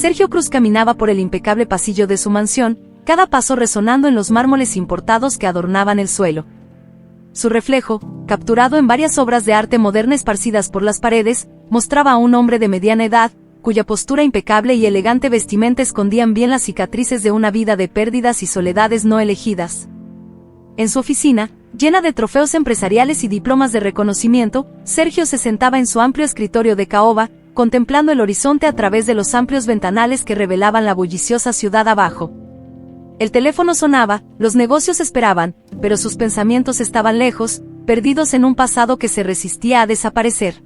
Sergio Cruz caminaba por el impecable pasillo de su mansión, cada paso resonando en los mármoles importados que adornaban el suelo. Su reflejo, capturado en varias obras de arte moderna esparcidas por las paredes, mostraba a un hombre de mediana edad, cuya postura impecable y elegante vestimenta escondían bien las cicatrices de una vida de pérdidas y soledades no elegidas. En su oficina, llena de trofeos empresariales y diplomas de reconocimiento, Sergio se sentaba en su amplio escritorio de caoba, contemplando el horizonte a través de los amplios ventanales que revelaban la bulliciosa ciudad abajo. El teléfono sonaba, los negocios esperaban, pero sus pensamientos estaban lejos, perdidos en un pasado que se resistía a desaparecer.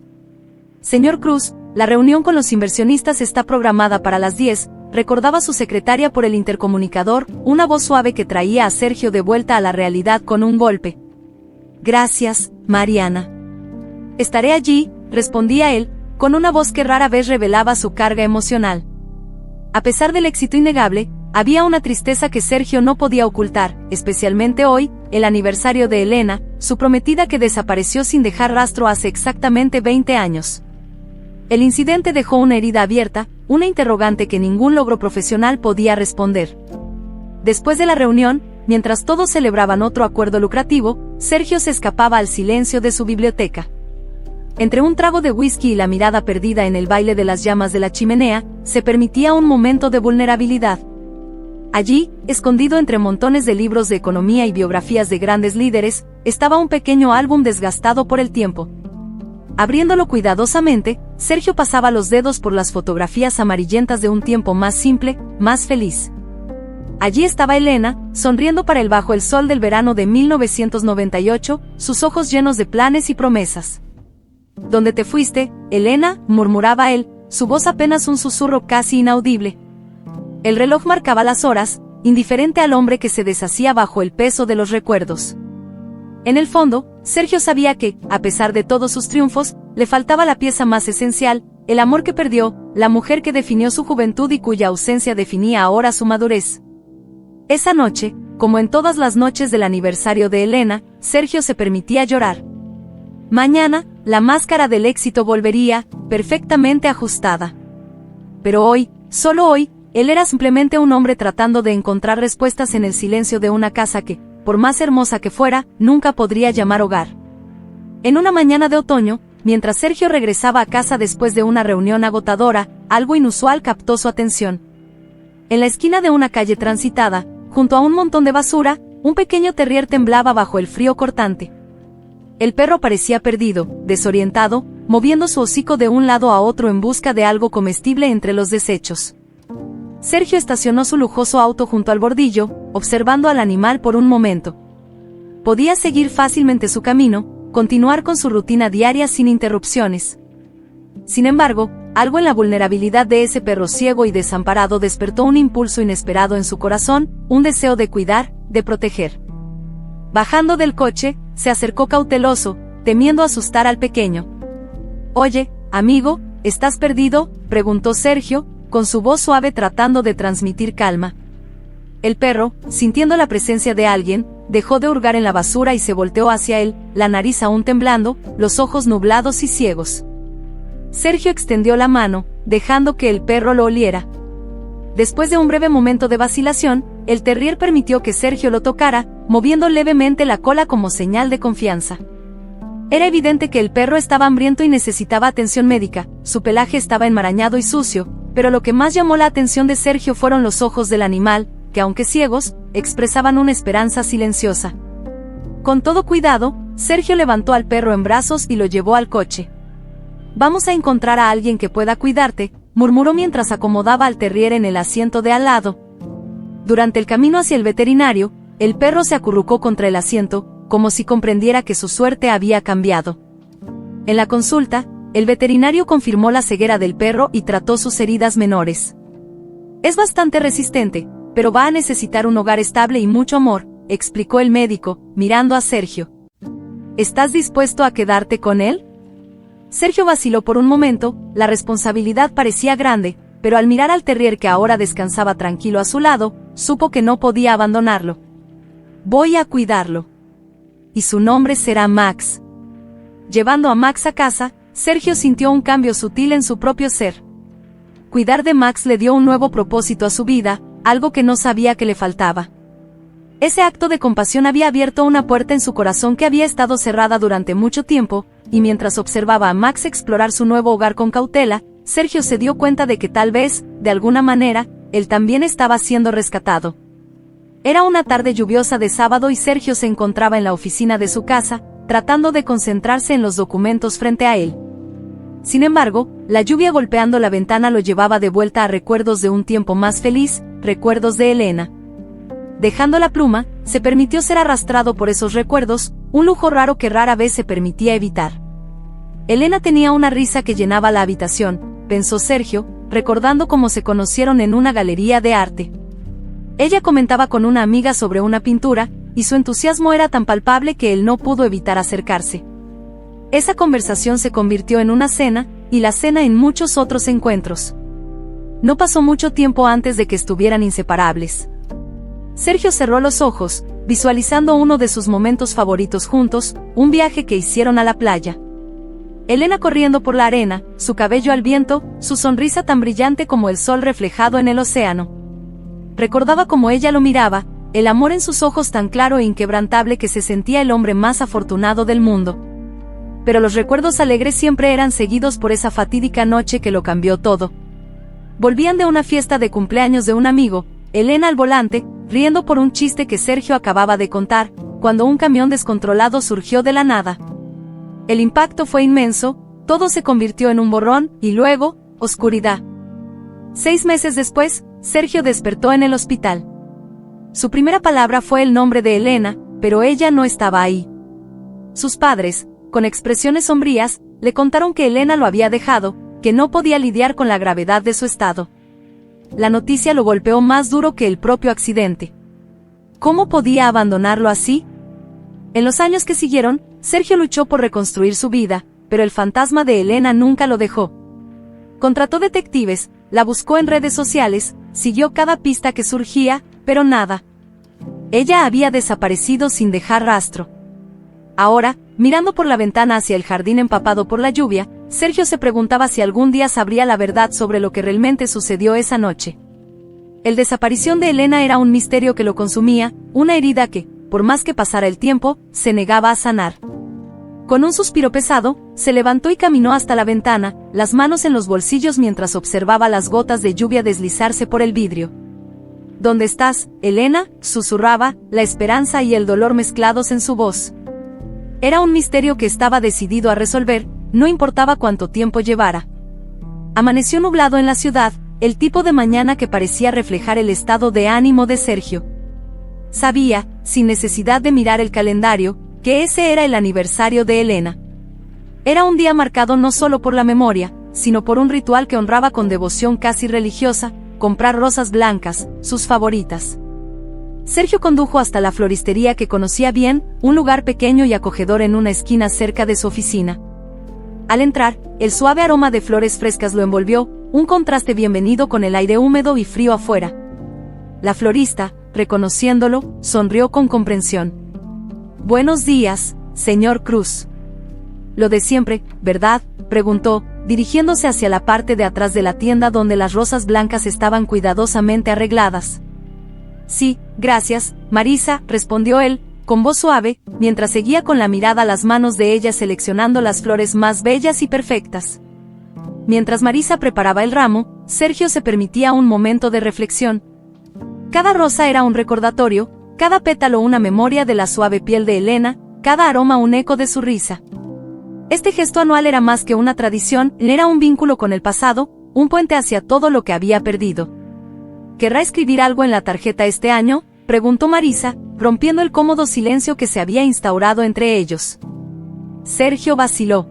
Señor Cruz, la reunión con los inversionistas está programada para las 10, recordaba su secretaria por el intercomunicador, una voz suave que traía a Sergio de vuelta a la realidad con un golpe. Gracias, Mariana. Estaré allí, respondía él, con una voz que rara vez revelaba su carga emocional. A pesar del éxito innegable, había una tristeza que Sergio no podía ocultar, especialmente hoy, el aniversario de Elena, su prometida que desapareció sin dejar rastro hace exactamente 20 años. El incidente dejó una herida abierta, una interrogante que ningún logro profesional podía responder. Después de la reunión, mientras todos celebraban otro acuerdo lucrativo, Sergio se escapaba al silencio de su biblioteca. Entre un trago de whisky y la mirada perdida en el baile de las llamas de la chimenea, se permitía un momento de vulnerabilidad. Allí, escondido entre montones de libros de economía y biografías de grandes líderes, estaba un pequeño álbum desgastado por el tiempo. Abriéndolo cuidadosamente, Sergio pasaba los dedos por las fotografías amarillentas de un tiempo más simple, más feliz. Allí estaba Elena, sonriendo para él bajo el sol del verano de 1998, sus ojos llenos de planes y promesas. ¿Dónde te fuiste, Elena?, murmuraba él, su voz apenas un susurro casi inaudible. El reloj marcaba las horas, indiferente al hombre que se deshacía bajo el peso de los recuerdos. En el fondo, Sergio sabía que, a pesar de todos sus triunfos, le faltaba la pieza más esencial, el amor que perdió, la mujer que definió su juventud y cuya ausencia definía ahora su madurez. Esa noche, como en todas las noches del aniversario de Elena, Sergio se permitía llorar. Mañana, la máscara del éxito volvería, perfectamente ajustada. Pero hoy, solo hoy, él era simplemente un hombre tratando de encontrar respuestas en el silencio de una casa que, por más hermosa que fuera, nunca podría llamar hogar. En una mañana de otoño, mientras Sergio regresaba a casa después de una reunión agotadora, algo inusual captó su atención. En la esquina de una calle transitada, junto a un montón de basura, un pequeño terrier temblaba bajo el frío cortante. El perro parecía perdido, desorientado, moviendo su hocico de un lado a otro en busca de algo comestible entre los desechos. Sergio estacionó su lujoso auto junto al bordillo, observando al animal por un momento. Podía seguir fácilmente su camino, continuar con su rutina diaria sin interrupciones. Sin embargo, algo en la vulnerabilidad de ese perro ciego y desamparado despertó un impulso inesperado en su corazón, un deseo de cuidar, de proteger. Bajando del coche, se acercó cauteloso, temiendo asustar al pequeño. «Oye, amigo, ¿estás perdido?», preguntó Sergio, con su voz suave tratando de transmitir calma. El perro, sintiendo la presencia de alguien, dejó de hurgar en la basura y se volteó hacia él, la nariz aún temblando, los ojos nublados y ciegos. Sergio extendió la mano, dejando que el perro lo oliera. Después de un breve momento de vacilación, el terrier permitió que Sergio lo tocara, moviendo levemente la cola como señal de confianza. Era evidente que el perro estaba hambriento y necesitaba atención médica, su pelaje estaba enmarañado y sucio, pero lo que más llamó la atención de Sergio fueron los ojos del animal, que aunque ciegos, expresaban una esperanza silenciosa. Con todo cuidado, Sergio levantó al perro en brazos y lo llevó al coche. «Vamos a encontrar a alguien que pueda cuidarte», murmuró mientras acomodaba al terrier en el asiento de al lado. Durante el camino hacia el veterinario, el perro se acurrucó contra el asiento, como si comprendiera que su suerte había cambiado. En la consulta, el veterinario confirmó la ceguera del perro y trató sus heridas menores. «Es bastante resistente, pero va a necesitar un hogar estable y mucho amor», explicó el médico, mirando a Sergio. «¿Estás dispuesto a quedarte con él?». Sergio vaciló por un momento, la responsabilidad parecía grande, pero al mirar al terrier que ahora descansaba tranquilo a su lado, supo que no podía abandonarlo. «Voy a cuidarlo. Y su nombre será Max». Llevando a Max a casa, Sergio sintió un cambio sutil en su propio ser. cuidar de Max le dio un nuevo propósito a su vida, algo que no sabía que le faltaba. Ese acto de compasión había abierto una puerta en su corazón que había estado cerrada durante mucho tiempo, y mientras observaba a Max explorar su nuevo hogar con cautela, Sergio se dio cuenta de que tal vez, de alguna manera, él también estaba siendo rescatado. Era una tarde lluviosa de sábado y Sergio se encontraba en la oficina de su casa, tratando de concentrarse en los documentos frente a él. Sin embargo, la lluvia golpeando la ventana lo llevaba de vuelta a recuerdos de un tiempo más feliz, recuerdos de Elena. Dejando la pluma, se permitió ser arrastrado por esos recuerdos, un lujo raro que rara vez se permitía evitar. Elena tenía una risa que llenaba la habitación, pensó Sergio, recordando cómo se conocieron en una galería de arte. Ella comentaba con una amiga sobre una pintura, y su entusiasmo era tan palpable que él no pudo evitar acercarse. Esa conversación se convirtió en una cena, y la cena en muchos otros encuentros. No pasó mucho tiempo antes de que estuvieran inseparables. Sergio cerró los ojos, visualizando uno de sus momentos favoritos juntos, un viaje que hicieron a la playa. Elena corriendo por la arena, su cabello al viento, su sonrisa tan brillante como el sol reflejado en el océano. Recordaba cómo ella lo miraba, el amor en sus ojos tan claro e inquebrantable que se sentía el hombre más afortunado del mundo. Pero los recuerdos alegres siempre eran seguidos por esa fatídica noche que lo cambió todo. Volvían de una fiesta de cumpleaños de un amigo, Elena al volante, riendo por un chiste que Sergio acababa de contar, cuando un camión descontrolado surgió de la nada. El impacto fue inmenso, todo se convirtió en un borrón, y luego, oscuridad. 6 meses después, Sergio despertó en el hospital. Su primera palabra fue el nombre de Elena, pero ella no estaba ahí. Sus padres, con expresiones sombrías, le contaron que Elena lo había dejado, que no podía lidiar con la gravedad de su estado. La noticia lo golpeó más duro que el propio accidente. ¿Cómo podía abandonarlo así? En los años que siguieron, Sergio luchó por reconstruir su vida, pero el fantasma de Elena nunca lo dejó. Contrató detectives, la buscó en redes sociales, siguió cada pista que surgía, pero nada. Ella había desaparecido sin dejar rastro. Ahora, mirando por la ventana hacia el jardín empapado por la lluvia, Sergio se preguntaba si algún día sabría la verdad sobre lo que realmente sucedió esa noche. La desaparición de Elena era un misterio que lo consumía, una herida que, por más que pasara el tiempo, se negaba a sanar. Con un suspiro pesado, se levantó y caminó hasta la ventana, las manos en los bolsillos mientras observaba las gotas de lluvia deslizarse por el vidrio. ¿Dónde estás, Elena?, susurraba, la esperanza y el dolor mezclados en su voz. Era un misterio que estaba decidido a resolver, no importaba cuánto tiempo llevara. Amaneció nublado en la ciudad, el tipo de mañana que parecía reflejar el estado de ánimo de Sergio. Sabía, sin necesidad de mirar el calendario, que ese era el aniversario de Elena. Era un día marcado no solo por la memoria, sino por un ritual que honraba con devoción casi religiosa, comprar rosas blancas, sus favoritas. Sergio condujo hasta la floristería que conocía bien, un lugar pequeño y acogedor en una esquina cerca de su oficina. Al entrar, el suave aroma de flores frescas lo envolvió, un contraste bienvenido con el aire húmedo y frío afuera. La florista, reconociéndolo, sonrió con comprensión. «Buenos días, señor Cruz». «Lo de siempre, ¿verdad?», preguntó, dirigiéndose hacia la parte de atrás de la tienda donde las rosas blancas estaban cuidadosamente arregladas. «Sí, gracias, Marisa», respondió él, con voz suave, mientras seguía con la mirada las manos de ella seleccionando las flores más bellas y perfectas. Mientras Marisa preparaba el ramo, Sergio se permitía un momento de reflexión. Cada rosa era un recordatorio, cada pétalo una memoria de la suave piel de Elena, cada aroma un eco de su risa. Este gesto anual era más que una tradición, era un vínculo con el pasado, un puente hacia todo lo que había perdido. «¿Querrá escribir algo en la tarjeta este año?», preguntó Marisa, rompiendo el cómodo silencio que se había instaurado entre ellos. Sergio vaciló.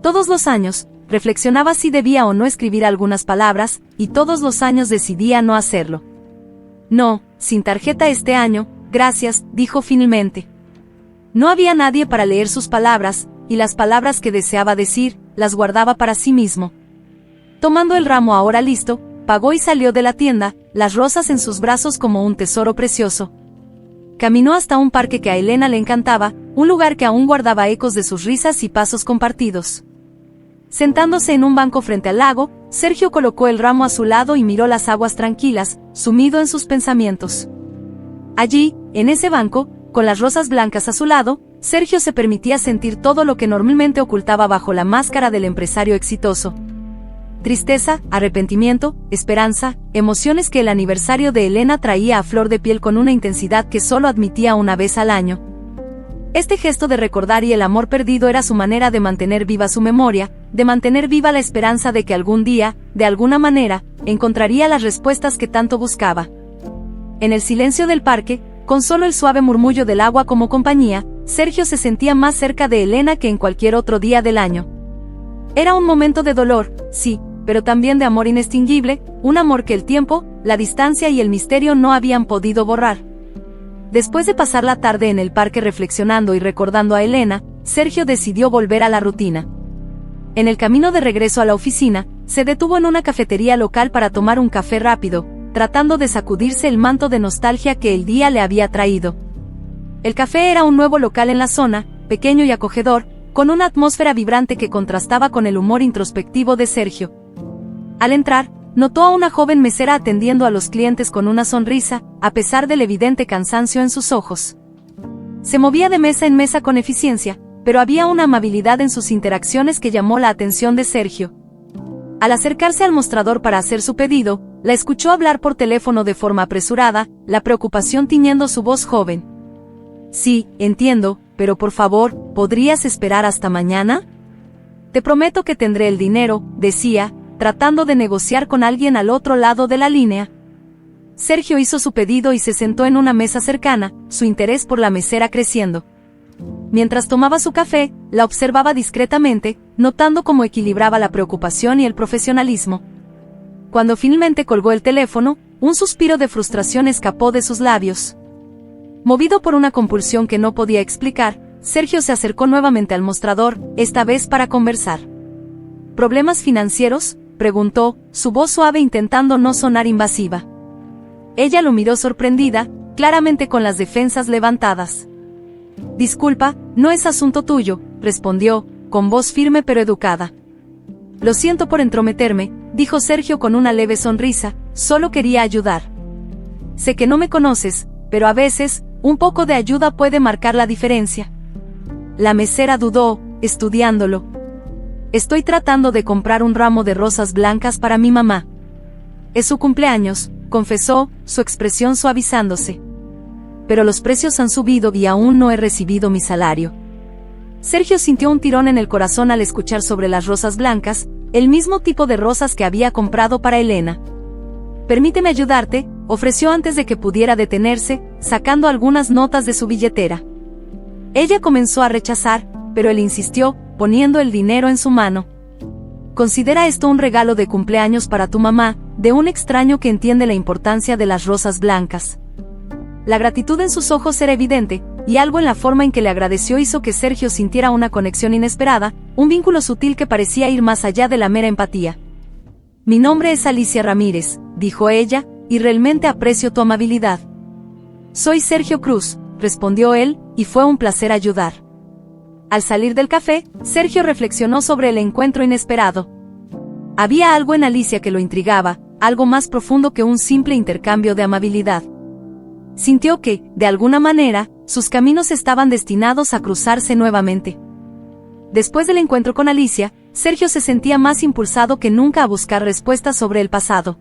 Todos los años, reflexionaba si debía o no escribir algunas palabras, y todos los años decidía no hacerlo. «No, sin tarjeta este año, gracias», dijo finalmente. No había nadie para leer sus palabras, y las palabras que deseaba decir, las guardaba para sí mismo. Tomando el ramo ahora listo, pagó y salió de la tienda, las rosas en sus brazos como un tesoro precioso. Caminó hasta un parque que a Elena le encantaba, un lugar que aún guardaba ecos de sus risas y pasos compartidos. Sentándose en un banco frente al lago, Sergio colocó el ramo a su lado y miró las aguas tranquilas, sumido en sus pensamientos. Allí, en ese banco, con las rosas blancas a su lado, Sergio se permitía sentir todo lo que normalmente ocultaba bajo la máscara del empresario exitoso. Tristeza, arrepentimiento, esperanza, emociones que el aniversario de Elena traía a flor de piel con una intensidad que solo admitía una vez al año. Este gesto de recordar y el amor perdido era su manera de mantener viva su memoria, de mantener viva la esperanza de que algún día, de alguna manera, encontraría las respuestas que tanto buscaba. En el silencio del parque, con solo el suave murmullo del agua como compañía, Sergio se sentía más cerca de Elena que en cualquier otro día del año. Era un momento de dolor, sí, pero también de amor inextinguible, un amor que el tiempo, la distancia y el misterio no habían podido borrar. Después de pasar la tarde en el parque reflexionando y recordando a Elena, Sergio decidió volver a la rutina. En el camino de regreso a la oficina, se detuvo en una cafetería local para tomar un café rápido, tratando de sacudirse el manto de nostalgia que el día le había traído. El café era un nuevo local en la zona, pequeño y acogedor, con una atmósfera vibrante que contrastaba con el humor introspectivo de Sergio. Al entrar, notó a una joven mesera atendiendo a los clientes con una sonrisa, a pesar del evidente cansancio en sus ojos. Se movía de mesa en mesa con eficiencia, pero había una amabilidad en sus interacciones que llamó la atención de Sergio. Al acercarse al mostrador para hacer su pedido, la escuchó hablar por teléfono de forma apresurada, la preocupación tiñendo su voz joven. Sí, entiendo, pero por favor, ¿podrías esperar hasta mañana? Te prometo que tendré el dinero, decía, tratando de negociar con alguien al otro lado de la línea. Sergio hizo su pedido y se sentó en una mesa cercana, su interés por la mesera creciendo. Mientras tomaba su café, la observaba discretamente, notando cómo equilibraba la preocupación y el profesionalismo. Cuando finalmente colgó el teléfono, un suspiro de frustración escapó de sus labios. Movido por una compulsión que no podía explicar, Sergio se acercó nuevamente al mostrador, esta vez para conversar. ¿Problemas financieros?, preguntó, su voz suave intentando no sonar invasiva. Ella lo miró sorprendida, claramente con las defensas levantadas. Disculpa, no es asunto tuyo, respondió, con voz firme pero educada. Lo siento por entrometerme, dijo Sergio con una leve sonrisa, solo quería ayudar. Sé que no me conoces, pero a veces, un poco de ayuda puede marcar la diferencia. La mesera dudó, estudiándolo. Estoy tratando de comprar un ramo de rosas blancas para mi mamá. Es su cumpleaños, confesó, su expresión suavizándose. Pero los precios han subido y aún no he recibido mi salario. Sergio sintió un tirón en el corazón al escuchar sobre las rosas blancas, el mismo tipo de rosas que había comprado para Elena. Permíteme ayudarte, ofreció antes de que pudiera detenerse, sacando algunas notas de su billetera. Ella comenzó a rechazar, pero él insistió, poniendo el dinero en su mano. Considera esto un regalo de cumpleaños para tu mamá, de un extraño que entiende la importancia de las rosas blancas. La gratitud en sus ojos era evidente, y algo en la forma en que le agradeció hizo que Sergio sintiera una conexión inesperada, un vínculo sutil que parecía ir más allá de la mera empatía. Mi nombre es Alicia Ramírez, dijo ella, y realmente aprecio tu amabilidad. Soy Sergio Cruz, respondió él, y fue un placer ayudar. Al salir del café, Sergio reflexionó sobre el encuentro inesperado. Había algo en Alicia que lo intrigaba, algo más profundo que un simple intercambio de amabilidad. Sintió que, de alguna manera, sus caminos estaban destinados a cruzarse nuevamente. Después del encuentro con Alicia, Sergio se sentía más impulsado que nunca a buscar respuestas sobre el pasado.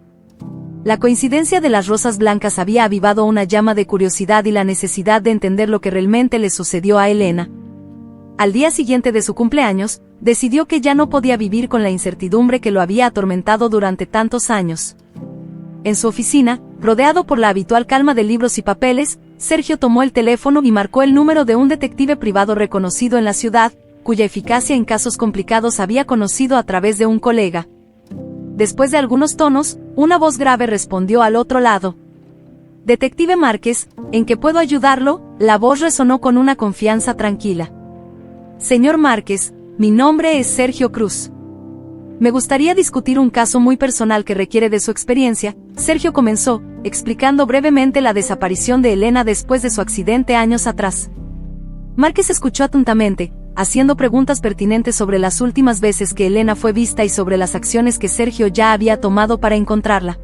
La coincidencia de las rosas blancas había avivado una llama de curiosidad y la necesidad de entender lo que realmente le sucedió a Elena. Al día siguiente de su cumpleaños, decidió que ya no podía vivir con la incertidumbre que lo había atormentado durante tantos años. En su oficina, rodeado por la habitual calma de libros y papeles, Sergio tomó el teléfono y marcó el número de un detective privado reconocido en la ciudad, cuya eficacia en casos complicados había conocido a través de un colega. Después de algunos tonos, una voz grave respondió al otro lado. Detective Márquez, ¿en qué puedo ayudarlo? La voz resonó con una confianza tranquila. Señor Márquez, mi nombre es Sergio Cruz. Me gustaría discutir un caso muy personal que requiere de su experiencia. Sergio comenzó, explicando brevemente la desaparición de Elena después de su accidente años atrás. Márquez escuchó atentamente, haciendo preguntas pertinentes sobre las últimas veces que Elena fue vista y sobre las acciones que Sergio ya había tomado para encontrarla.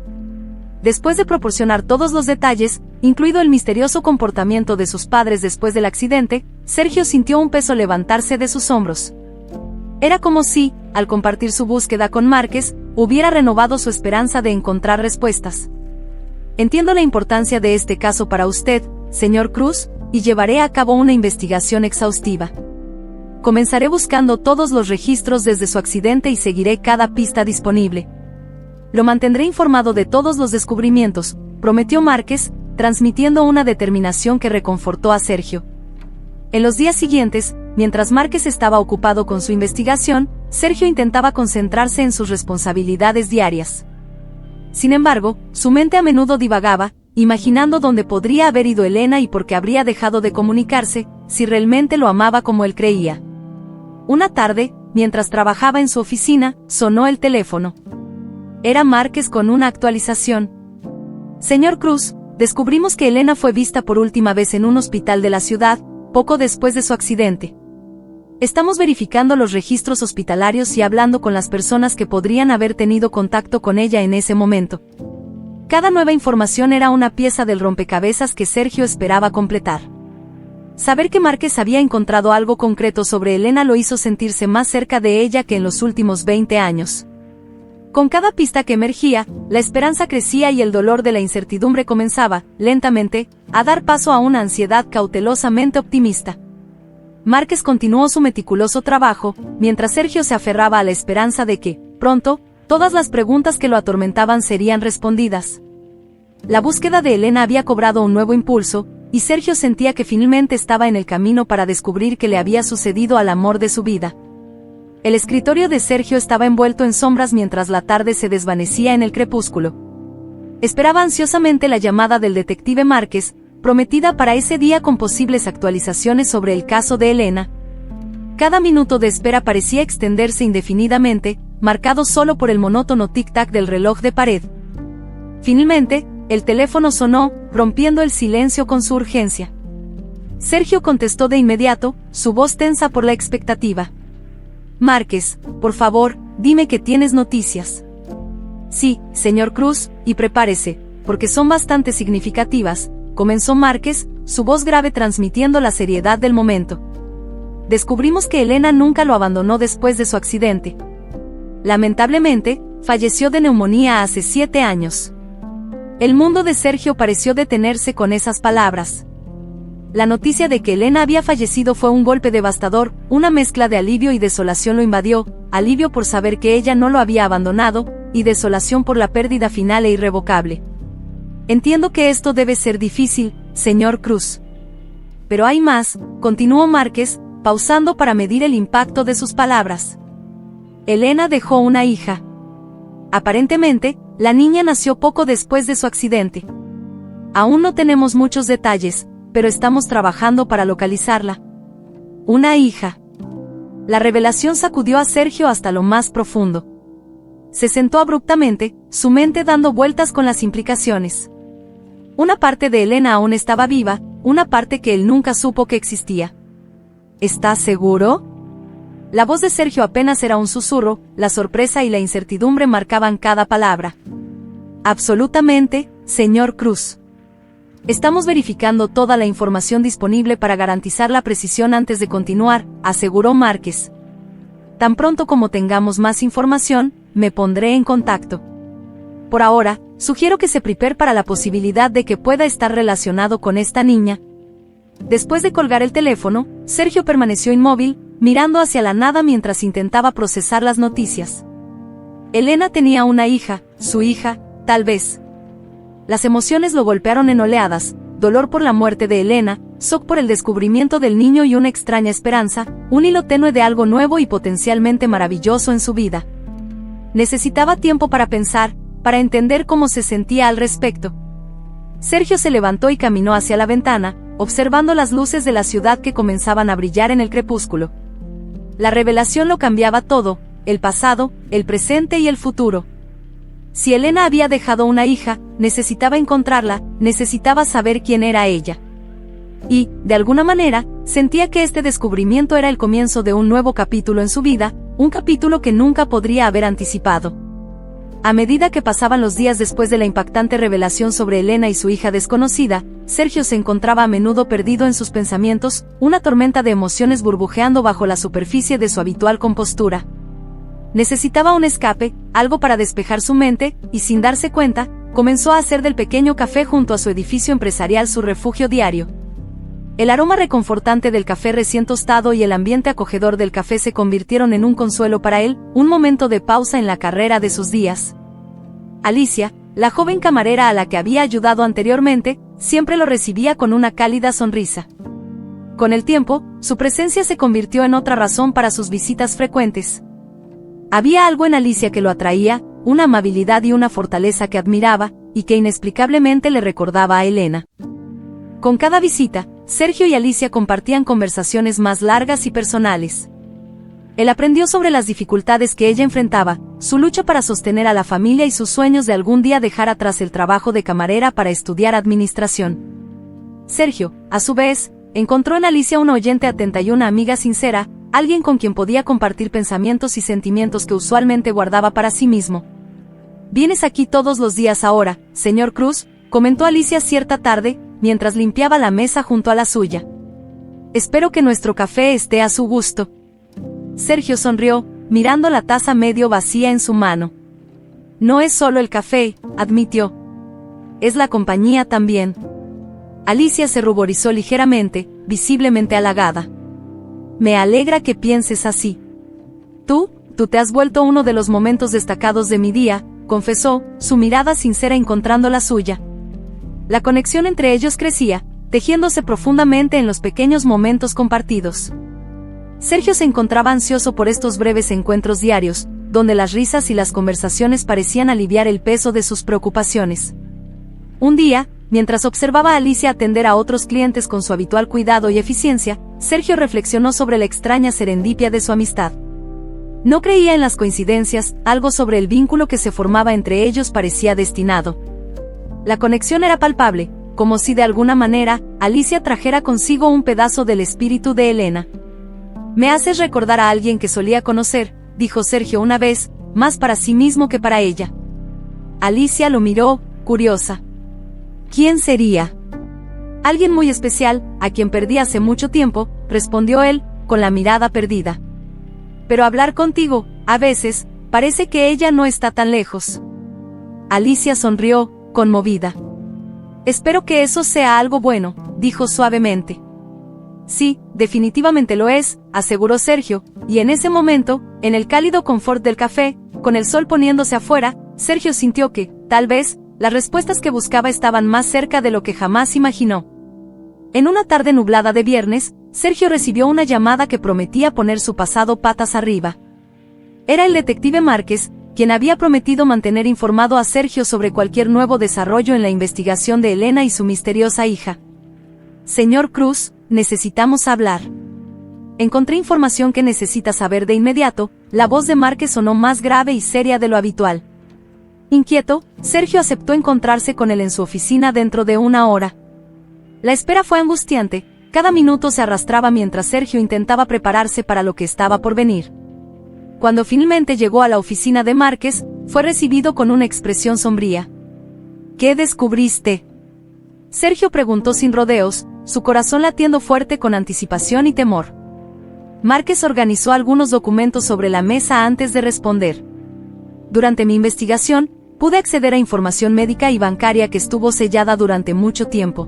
Después de proporcionar todos los detalles, incluido el misterioso comportamiento de sus padres después del accidente, Sergio sintió un peso levantarse de sus hombros. Era como si, al compartir su búsqueda con Márquez, hubiera renovado su esperanza de encontrar respuestas. Entiendo la importancia de este caso para usted, señor Cruz, y llevaré a cabo una investigación exhaustiva. Comenzaré buscando todos los registros desde su accidente y seguiré cada pista disponible. Lo mantendré informado de todos los descubrimientos, prometió Márquez, transmitiendo una determinación que reconfortó a Sergio. En los días siguientes, mientras Márquez estaba ocupado con su investigación, Sergio intentaba concentrarse en sus responsabilidades diarias. Sin embargo, su mente a menudo divagaba, imaginando dónde podría haber ido Elena y por qué habría dejado de comunicarse, si realmente lo amaba como él creía. Una tarde, mientras trabajaba en su oficina, sonó el teléfono. Era Márquez con una actualización. Señor Cruz, descubrimos que Elena fue vista por última vez en un hospital de la ciudad, poco después de su accidente. Estamos verificando los registros hospitalarios y hablando con las personas que podrían haber tenido contacto con ella en ese momento. Cada nueva información era una pieza del rompecabezas que Sergio esperaba completar. Saber que Márquez había encontrado algo concreto sobre Elena lo hizo sentirse más cerca de ella que en los últimos 20 años. Con cada pista que emergía, la esperanza crecía y el dolor de la incertidumbre comenzaba, lentamente, a dar paso a una ansiedad cautelosamente optimista. Márquez continuó su meticuloso trabajo, mientras Sergio se aferraba a la esperanza de que, pronto, todas las preguntas que lo atormentaban serían respondidas. La búsqueda de Elena había cobrado un nuevo impulso, y Sergio sentía que finalmente estaba en el camino para descubrir qué le había sucedido al amor de su vida. El escritorio de Sergio estaba envuelto en sombras mientras la tarde se desvanecía en el crepúsculo. Esperaba ansiosamente la llamada del detective Márquez, prometida para ese día con posibles actualizaciones sobre el caso de Elena. Cada minuto de espera parecía extenderse indefinidamente, marcado solo por el monótono tic-tac del reloj de pared. Finalmente, el teléfono sonó, rompiendo el silencio con su urgencia. Sergio contestó de inmediato, su voz tensa por la expectativa. Márquez, por favor, dime que tienes noticias. Sí, señor Cruz, y prepárese, porque son bastante significativas, comenzó Márquez, su voz grave transmitiendo la seriedad del momento. Descubrimos que Elena nunca lo abandonó después de su accidente. Lamentablemente, falleció de neumonía hace 7 años. El mundo de Sergio pareció detenerse con esas palabras. La noticia de que Elena había fallecido fue un golpe devastador, una mezcla de alivio y desolación lo invadió, alivio por saber que ella no lo había abandonado, y desolación por la pérdida final e irrevocable. Entiendo que esto debe ser difícil, señor Cruz. Pero hay más, continuó Márquez, pausando para medir el impacto de sus palabras. Elena dejó una hija. Aparentemente, la niña nació poco después de su accidente. Aún no tenemos muchos detalles, pero estamos trabajando para localizarla. Una hija. La revelación sacudió a Sergio hasta lo más profundo. Se sentó abruptamente, su mente dando vueltas con las implicaciones. Una parte de Elena aún estaba viva, una parte que él nunca supo que existía. ¿Estás seguro? La voz de Sergio apenas era un susurro, la sorpresa y la incertidumbre marcaban cada palabra. Absolutamente, señor Cruz. Estamos verificando toda la información disponible para garantizar la precisión antes de continuar, aseguró Márquez. Tan pronto como tengamos más información, me pondré en contacto. Por ahora, sugiero que se prepare para la posibilidad de que pueda estar relacionado con esta niña. Después de colgar el teléfono, Sergio permaneció inmóvil, mirando hacia la nada mientras intentaba procesar las noticias. Elena tenía una hija, su hija, tal vez. Las emociones lo golpearon en oleadas, dolor por la muerte de Elena, shock por el descubrimiento del niño y una extraña esperanza, un hilo tenue de algo nuevo y potencialmente maravilloso en su vida. Necesitaba tiempo para pensar, para entender cómo se sentía al respecto. Sergio se levantó y caminó hacia la ventana, observando las luces de la ciudad que comenzaban a brillar en el crepúsculo. La revelación lo cambiaba todo, el pasado, el presente y el futuro. Si Elena había dejado una hija, necesitaba encontrarla, necesitaba saber quién era ella. Y, de alguna manera, sentía que este descubrimiento era el comienzo de un nuevo capítulo en su vida, un capítulo que nunca podría haber anticipado. A medida que pasaban los días después de la impactante revelación sobre Elena y su hija desconocida, Sergio se encontraba a menudo perdido en sus pensamientos, una tormenta de emociones burbujeando bajo la superficie de su habitual compostura. Necesitaba un escape, algo para despejar su mente, y sin darse cuenta, comenzó a hacer del pequeño café junto a su edificio empresarial su refugio diario. El aroma reconfortante del café recién tostado y el ambiente acogedor del café se convirtieron en un consuelo para él, un momento de pausa en la carrera de sus días. Alicia, la joven camarera a la que había ayudado anteriormente, siempre lo recibía con una cálida sonrisa. Con el tiempo, su presencia se convirtió en otra razón para sus visitas frecuentes. Había algo en Alicia que lo atraía, una amabilidad y una fortaleza que admiraba, y que inexplicablemente le recordaba a Elena. Con cada visita, Sergio y Alicia compartían conversaciones más largas y personales. Él aprendió sobre las dificultades que ella enfrentaba, su lucha para sostener a la familia y sus sueños de algún día dejar atrás el trabajo de camarera para estudiar administración. Sergio, a su vez, encontró en Alicia una oyente atenta y una amiga sincera, alguien con quien podía compartir pensamientos y sentimientos que usualmente guardaba para sí mismo. «¿Vienes aquí todos los días ahora, señor Cruz?», comentó Alicia cierta tarde, mientras limpiaba la mesa junto a la suya. «Espero que nuestro café esté a su gusto». Sergio sonrió, mirando la taza medio vacía en su mano. «No es solo el café», admitió. «Es la compañía también». Alicia se ruborizó ligeramente, visiblemente halagada. «Me alegra que pienses así. Tú te has vuelto uno de los momentos destacados de mi día», confesó, su mirada sincera encontrando la suya. La conexión entre ellos crecía, tejiéndose profundamente en los pequeños momentos compartidos. Sergio se encontraba ansioso por estos breves encuentros diarios, donde las risas y las conversaciones parecían aliviar el peso de sus preocupaciones. Un día, mientras observaba a Alicia atender a otros clientes con su habitual cuidado y eficiencia, Sergio reflexionó sobre la extraña serendipia de su amistad. No creía en las coincidencias, algo sobre el vínculo que se formaba entre ellos parecía destinado. La conexión era palpable, como si de alguna manera, Alicia trajera consigo un pedazo del espíritu de Elena. «Me haces recordar a alguien que solía conocer», dijo Sergio una vez, más para sí mismo que para ella. Alicia lo miró, curiosa. «¿Quién sería?» «Alguien muy especial, a quien perdí hace mucho tiempo», respondió él, con la mirada perdida. «Pero hablar contigo, a veces, parece que ella no está tan lejos». Alicia sonrió, conmovida. «Espero que eso sea algo bueno», dijo suavemente. «Sí, definitivamente lo es», aseguró Sergio, y en ese momento, en el cálido confort del café, con el sol poniéndose afuera, Sergio sintió que, tal vez, las respuestas que buscaba estaban más cerca de lo que jamás imaginó. En una tarde nublada de viernes, Sergio recibió una llamada que prometía poner su pasado patas arriba. Era el detective Márquez, quien había prometido mantener informado a Sergio sobre cualquier nuevo desarrollo en la investigación de Elena y su misteriosa hija. «Señor Cruz, necesitamos hablar». «Encontré información que necesita saber de inmediato», la voz de Márquez sonó más grave y seria de lo habitual. Inquieto, Sergio aceptó encontrarse con él en su oficina dentro de una hora. La espera fue angustiante, cada minuto se arrastraba mientras Sergio intentaba prepararse para lo que estaba por venir. Cuando finalmente llegó a la oficina de Márquez, fue recibido con una expresión sombría. «¿Qué descubriste?», Sergio preguntó sin rodeos, su corazón latiendo fuerte con anticipación y temor. Márquez organizó algunos documentos sobre la mesa antes de responder. «Durante mi investigación, pude acceder a información médica y bancaria que estuvo sellada durante mucho tiempo.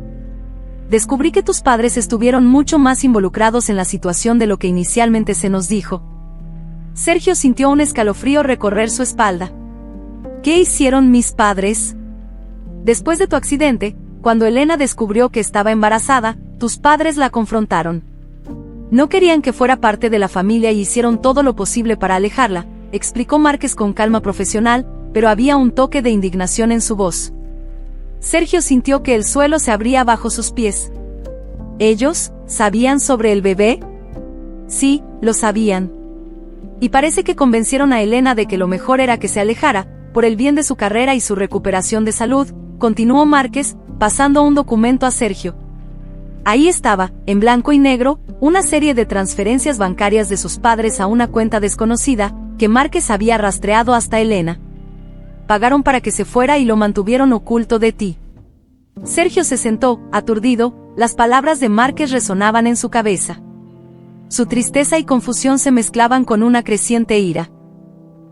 Descubrí que tus padres estuvieron mucho más involucrados en la situación de lo que inicialmente se nos dijo». Sergio sintió un escalofrío recorrer su espalda. «¿Qué hicieron mis padres?». «Después de tu accidente, cuando Elena descubrió que estaba embarazada, tus padres la confrontaron. No querían que fuera parte de la familia y hicieron todo lo posible para alejarla», explicó Márquez con calma profesional, pero había un toque de indignación en su voz. Sergio sintió que el suelo se abría bajo sus pies. «¿Ellos sabían sobre el bebé?». «Sí, lo sabían. Y parece que convencieron a Elena de que lo mejor era que se alejara, por el bien de su carrera y su recuperación de salud», continuó Márquez, pasando un documento a Sergio. Ahí estaba, en blanco y negro, una serie de transferencias bancarias de sus padres a una cuenta desconocida, que Márquez había rastreado hasta Elena. Pagaron para que se fuera y lo mantuvieron oculto de ti. Sergio se sentó, aturdido, las palabras de Márquez resonaban en su cabeza. Su tristeza y confusión se mezclaban con una creciente ira.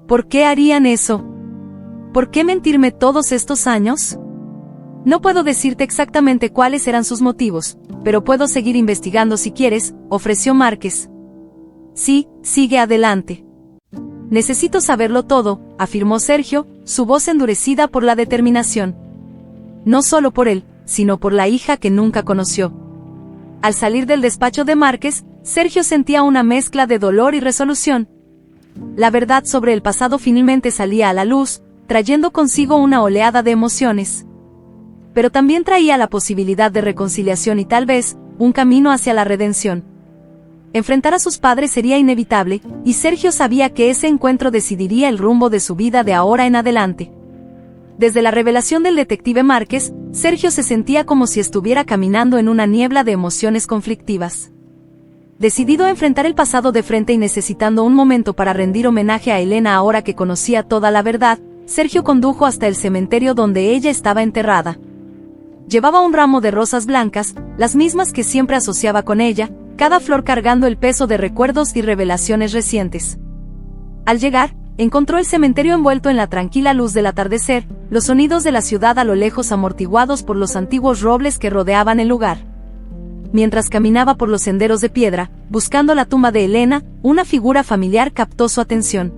¿Por qué harían eso? ¿Por qué mentirme todos estos años? No puedo decirte exactamente cuáles eran sus motivos, pero puedo seguir investigando si quieres, ofreció Márquez. Sí, sigue adelante. Necesito saberlo todo, afirmó Sergio, su voz endurecida por la determinación. No solo por él, sino por la hija que nunca conoció. Al salir del despacho de Márquez, Sergio sentía una mezcla de dolor y resolución. La verdad sobre el pasado finalmente salía a la luz, trayendo consigo una oleada de emociones. Pero también traía la posibilidad de reconciliación y tal vez, un camino hacia la redención. Enfrentar a sus padres sería inevitable, y Sergio sabía que ese encuentro decidiría el rumbo de su vida de ahora en adelante. Desde la revelación del detective Márquez, Sergio se sentía como si estuviera caminando en una niebla de emociones conflictivas. Decidido a enfrentar el pasado de frente y necesitando un momento para rendir homenaje a Elena ahora que conocía toda la verdad, Sergio condujo hasta el cementerio donde ella estaba enterrada. Llevaba un ramo de rosas blancas, las mismas que siempre asociaba con ella, cada flor cargando el peso de recuerdos y revelaciones recientes. Al llegar, encontró el cementerio envuelto en la tranquila luz del atardecer, los sonidos de la ciudad a lo lejos amortiguados por los antiguos robles que rodeaban el lugar. Mientras caminaba por los senderos de piedra, buscando la tumba de Elena, una figura familiar captó su atención.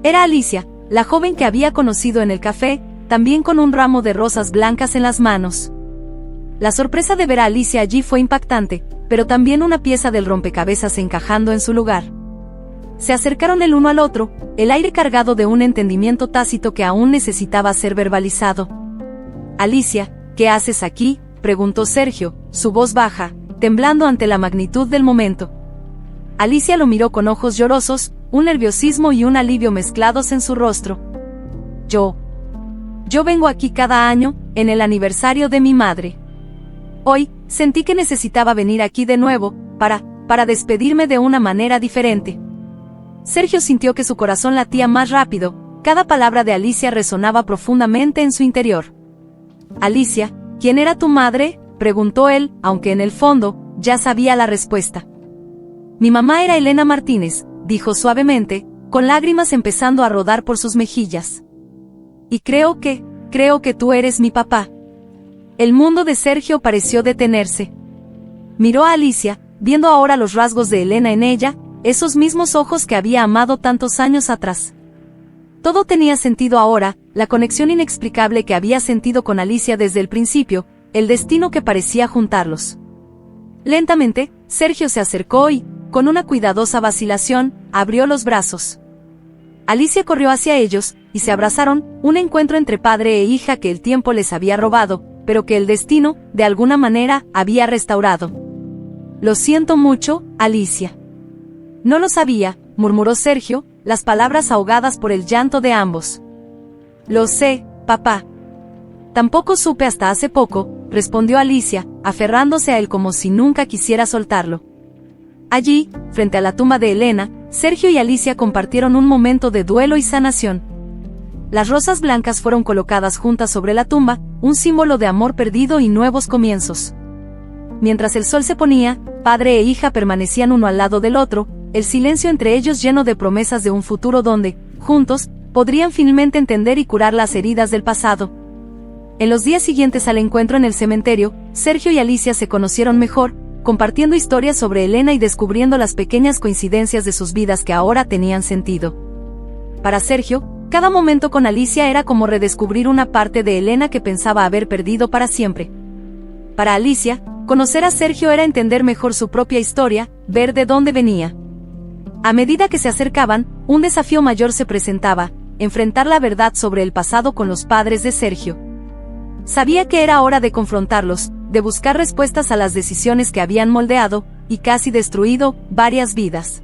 Era Alicia, la joven que había conocido en el café, también con un ramo de rosas blancas en las manos. La sorpresa de ver a Alicia allí fue impactante, pero también una pieza del rompecabezas encajando en su lugar. Se acercaron el uno al otro, el aire cargado de un entendimiento tácito que aún necesitaba ser verbalizado. Alicia, ¿qué haces aquí?, preguntó Sergio, su voz baja, temblando ante la magnitud del momento. Alicia lo miró con ojos llorosos, un nerviosismo y un alivio mezclados en su rostro. Yo vengo aquí cada año, en el aniversario de mi madre. Hoy, sentí que necesitaba venir aquí de nuevo, para despedirme de una manera diferente. Sergio sintió que su corazón latía más rápido, cada palabra de Alicia resonaba profundamente en su interior. Alicia, ¿quién era tu madre?, preguntó él, aunque en el fondo, ya sabía la respuesta. Mi mamá era Elena Martínez, dijo suavemente, con lágrimas empezando a rodar por sus mejillas. Y creo que tú eres mi papá. El mundo de Sergio pareció detenerse. Miró a Alicia, viendo ahora los rasgos de Elena en ella, esos mismos ojos que había amado tantos años atrás. Todo tenía sentido ahora, la conexión inexplicable que había sentido con Alicia desde el principio, el destino que parecía juntarlos. Lentamente, Sergio se acercó y, con una cuidadosa vacilación, abrió los brazos. Alicia corrió hacia ellos, y se abrazaron, un encuentro entre padre e hija que el tiempo les había robado, pero que el destino, de alguna manera, había restaurado. Lo siento mucho, Alicia. No lo sabía, murmuró Sergio, las palabras ahogadas por el llanto de ambos. Lo sé, papá. Tampoco supe hasta hace poco, respondió Alicia, aferrándose a él como si nunca quisiera soltarlo. Allí, frente a la tumba de Elena, Sergio y Alicia compartieron un momento de duelo y sanación. Las rosas blancas fueron colocadas juntas sobre la tumba, un símbolo de amor perdido y nuevos comienzos. Mientras el sol se ponía, padre e hija permanecían uno al lado del otro, el silencio entre ellos lleno de promesas de un futuro donde, juntos, podrían finalmente entender y curar las heridas del pasado. En los días siguientes al encuentro en el cementerio, Sergio y Alicia se conocieron mejor, compartiendo historias sobre Elena y descubriendo las pequeñas coincidencias de sus vidas que ahora tenían sentido. Para Sergio, cada momento con Alicia era como redescubrir una parte de Elena que pensaba haber perdido para siempre. Para Alicia, conocer a Sergio era entender mejor su propia historia, ver de dónde venía. A medida que se acercaban, un desafío mayor se presentaba, enfrentar la verdad sobre el pasado con los padres de Sergio. Sabía que era hora de confrontarlos, de buscar respuestas a las decisiones que habían moldeado, y casi destruido, varias vidas.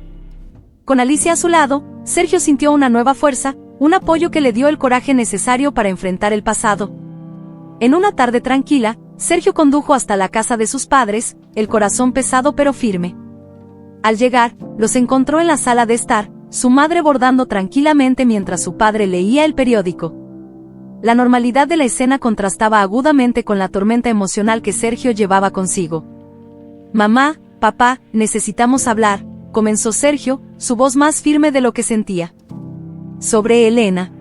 Con Alicia a su lado, Sergio sintió una nueva fuerza, un apoyo que le dio el coraje necesario para enfrentar el pasado. En una tarde tranquila, Sergio condujo hasta la casa de sus padres, el corazón pesado pero firme. Al llegar, los encontró en la sala de estar, su madre bordando tranquilamente mientras su padre leía el periódico. La normalidad de la escena contrastaba agudamente con la tormenta emocional que Sergio llevaba consigo. «Mamá, papá, necesitamos hablar», comenzó Sergio, su voz más firme de lo que sentía. «Sobre Elena».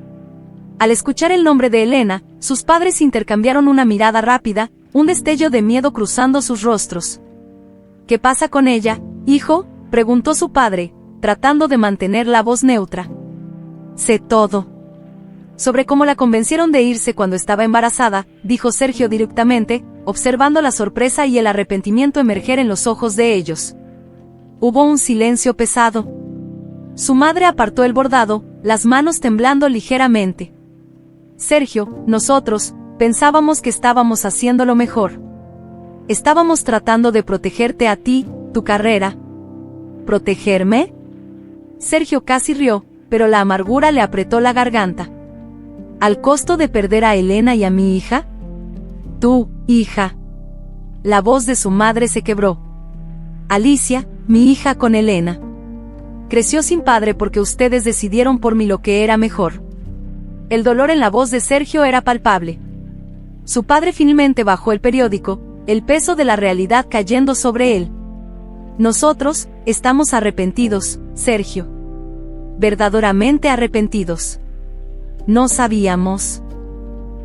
Al escuchar el nombre de Elena, sus padres intercambiaron una mirada rápida, un destello de miedo cruzando sus rostros. «¿Qué pasa con ella, hijo?», preguntó su padre, tratando de mantener la voz neutra. «Sé todo. Sobre cómo la convencieron de irse cuando estaba embarazada», dijo Sergio directamente, observando la sorpresa y el arrepentimiento emerger en los ojos de ellos. Hubo un silencio pesado. Su madre apartó el bordado, las manos temblando ligeramente. «Sergio, nosotros pensábamos que estábamos haciendo lo mejor. Estábamos tratando de protegerte a ti, tu carrera». «¿Protegerme?». Sergio casi rió, pero la amargura le apretó la garganta. «¿Al costo de perder a Elena y a mi hija?». «Tu hija». La voz de su madre se quebró. «Alicia, mi hija con Elena. Creció sin padre porque ustedes decidieron por mí lo que era mejor». El dolor en la voz de Sergio era palpable. Su padre finalmente bajó el periódico, el peso de la realidad cayendo sobre él. «Nosotros estamos arrepentidos, Sergio. Verdaderamente arrepentidos. No sabíamos.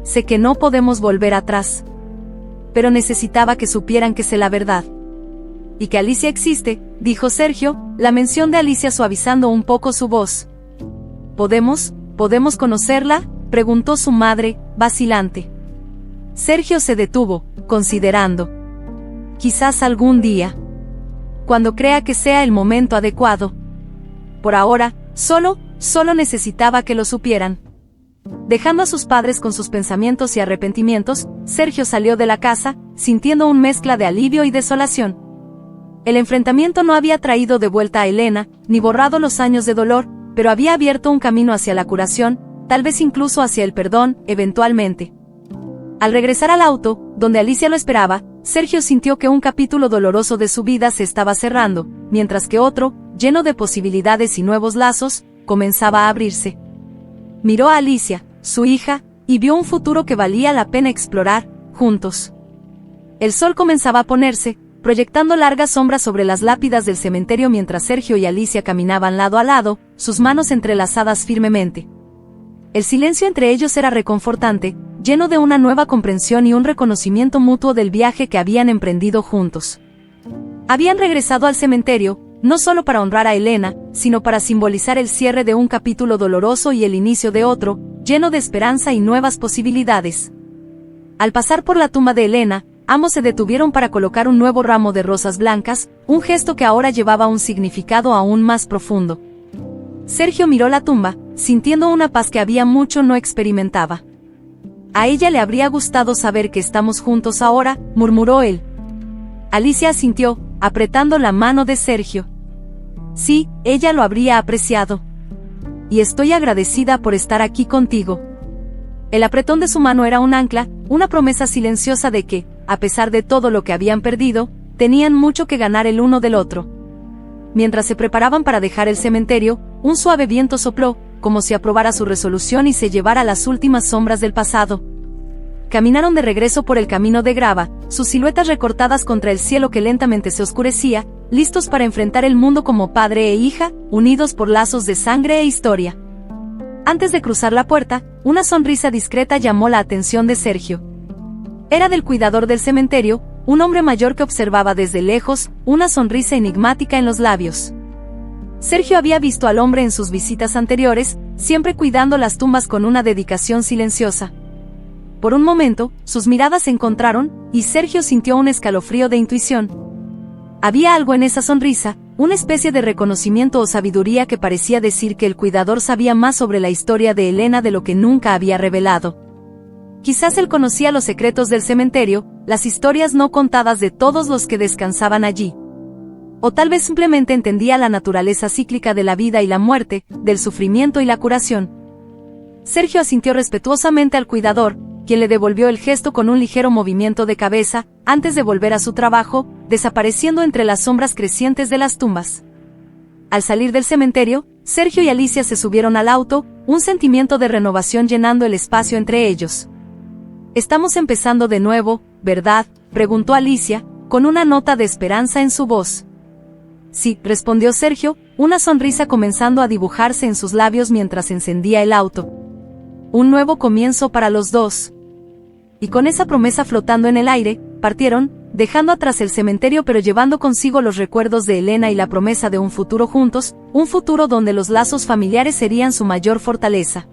Sé que no podemos volver atrás. Pero necesitaba que supieran que sé la verdad. Y que Alicia existe», dijo Sergio, la mención de Alicia suavizando un poco su voz. ¿Podemos conocerla?», preguntó su madre, vacilante. Sergio se detuvo, considerando. «Quizás algún día. Cuando crea que sea el momento adecuado. Por ahora, solo necesitaba que lo supieran». Dejando a sus padres con sus pensamientos y arrepentimientos, Sergio salió de la casa, sintiendo una mezcla de alivio y desolación. El enfrentamiento no había traído de vuelta a Elena, ni borrado los años de dolor, pero había abierto un camino hacia la curación, tal vez incluso hacia el perdón, eventualmente. Al regresar al auto, donde Alicia lo esperaba, Sergio sintió que un capítulo doloroso de su vida se estaba cerrando, mientras que otro, lleno de posibilidades y nuevos lazos, comenzaba a abrirse. Miró a Alicia, su hija, y vio un futuro que valía la pena explorar, juntos. El sol comenzaba a ponerse, proyectando largas sombras sobre las lápidas del cementerio mientras Sergio y Alicia caminaban lado a lado, sus manos entrelazadas firmemente. El silencio entre ellos era reconfortante, lleno de una nueva comprensión y un reconocimiento mutuo del viaje que habían emprendido juntos. Habían regresado al cementerio, no solo para honrar a Elena, sino para simbolizar el cierre de un capítulo doloroso y el inicio de otro, lleno de esperanza y nuevas posibilidades. Al pasar por la tumba de Elena, ambos se detuvieron para colocar un nuevo ramo de rosas blancas, un gesto que ahora llevaba un significado aún más profundo. Sergio miró la tumba, sintiendo una paz que había mucho no experimentaba. «A ella le habría gustado saber que estamos juntos ahora», murmuró él. Alicia asintió, apretando la mano de Sergio. «Sí, ella lo habría apreciado. Y estoy agradecida por estar aquí contigo». El apretón de su mano era un ancla, una promesa silenciosa de que, a pesar de todo lo que habían perdido, tenían mucho que ganar el uno del otro. Mientras se preparaban para dejar el cementerio, un suave viento sopló, como si aprobara su resolución y se llevara las últimas sombras del pasado. Caminaron de regreso por el camino de grava, sus siluetas recortadas contra el cielo que lentamente se oscurecía, listos para enfrentar el mundo como padre e hija, unidos por lazos de sangre e historia. Antes de cruzar la puerta, una sonrisa discreta llamó la atención de Sergio. Era del cuidador del cementerio, un hombre mayor que observaba desde lejos, una sonrisa enigmática en los labios. Sergio había visto al hombre en sus visitas anteriores, siempre cuidando las tumbas con una dedicación silenciosa. Por un momento, sus miradas se encontraron, y Sergio sintió un escalofrío de intuición. Había algo en esa sonrisa, una especie de reconocimiento o sabiduría que parecía decir que el cuidador sabía más sobre la historia de Elena de lo que nunca había revelado. Quizás él conocía los secretos del cementerio, las historias no contadas de todos los que descansaban allí. O tal vez simplemente entendía la naturaleza cíclica de la vida y la muerte, del sufrimiento y la curación. Sergio asintió respetuosamente al cuidador, quien le devolvió el gesto con un ligero movimiento de cabeza, antes de volver a su trabajo, desapareciendo entre las sombras crecientes de las tumbas. Al salir del cementerio, Sergio y Alicia se subieron al auto, un sentimiento de renovación llenando el espacio entre ellos. «Estamos empezando de nuevo, ¿verdad?», preguntó Alicia, con una nota de esperanza en su voz. «Sí», respondió Sergio, una sonrisa comenzando a dibujarse en sus labios mientras encendía el auto. «Un nuevo comienzo para los dos». Y con esa promesa flotando en el aire, partieron, dejando atrás el cementerio pero llevando consigo los recuerdos de Elena y la promesa de un futuro juntos, un futuro donde los lazos familiares serían su mayor fortaleza.